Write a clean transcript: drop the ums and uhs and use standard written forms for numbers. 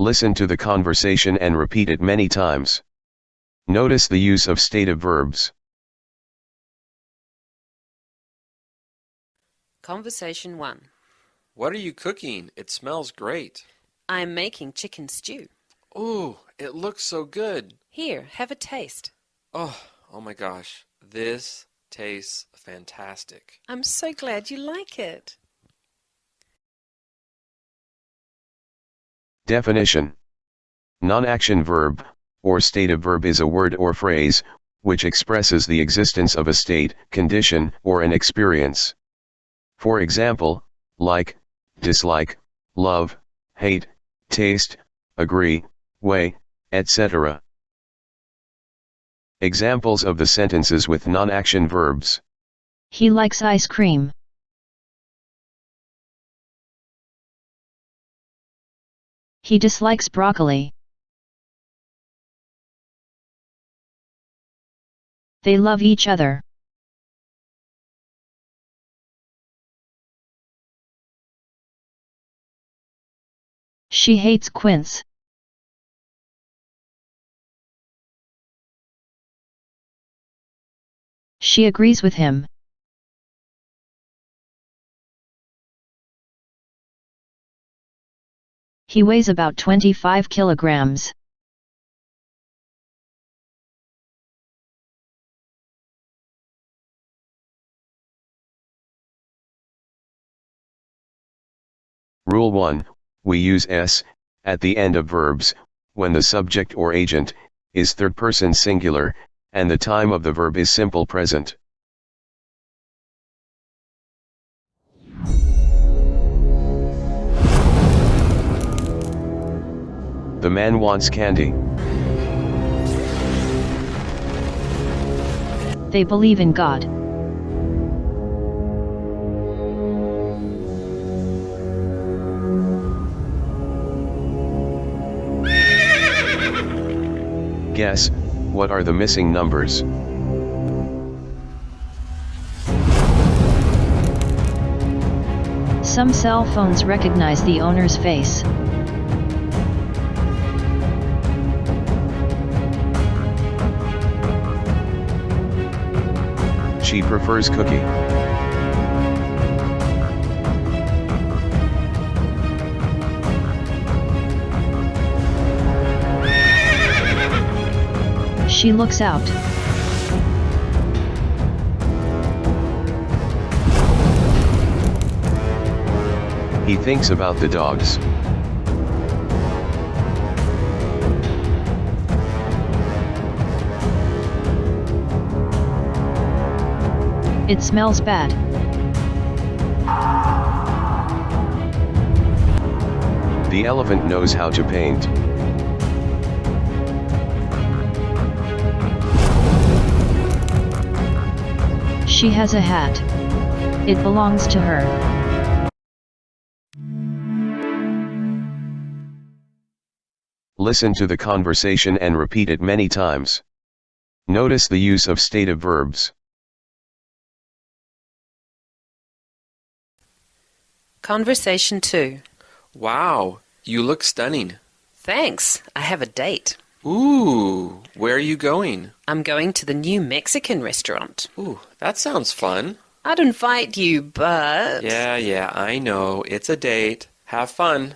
Listen to the conversation and repeat it many times. Notice the use of stative verbs. Conversation 1. What are you cooking? It smells great. I'm making chicken stew. Ooh, it looks so good. Here, have a taste. Oh my gosh. This tastes fantastic. I'm so glad you like it. Definition. Non-action verb, or stative verb is a word or phrase, which expresses the existence of a state, condition, or an experience. For example, like, dislike, love, hate, taste, agree, weigh, etc. Examples of the sentences with non-action verbs. He likes ice cream. He dislikes broccoli. They love each other. She hates quince. She agrees with him. He weighs about 25 kilograms. Rule 1. We use s at the end of verbs when the subject or agent is third person singular and the time of the verb is simple present. The man wants candy. They believe in God. Guess, what are the missing numbers? Some cell phones recognize the owner's face. She prefers cookie. She looks out. He thinks about the dogs. It smells bad. The elephant knows how to paint. She has a hat. It belongs to her. Listen to the conversation and repeat it many times. Notice the use of stative verbs. Conversation 2. Wow, you look stunning. Thanks, I have a date. Ooh, where are you going? I'm going to the new Mexican restaurant. Ooh, that sounds fun. I'd invite you, but... Yeah, I know. It's a date. Have fun.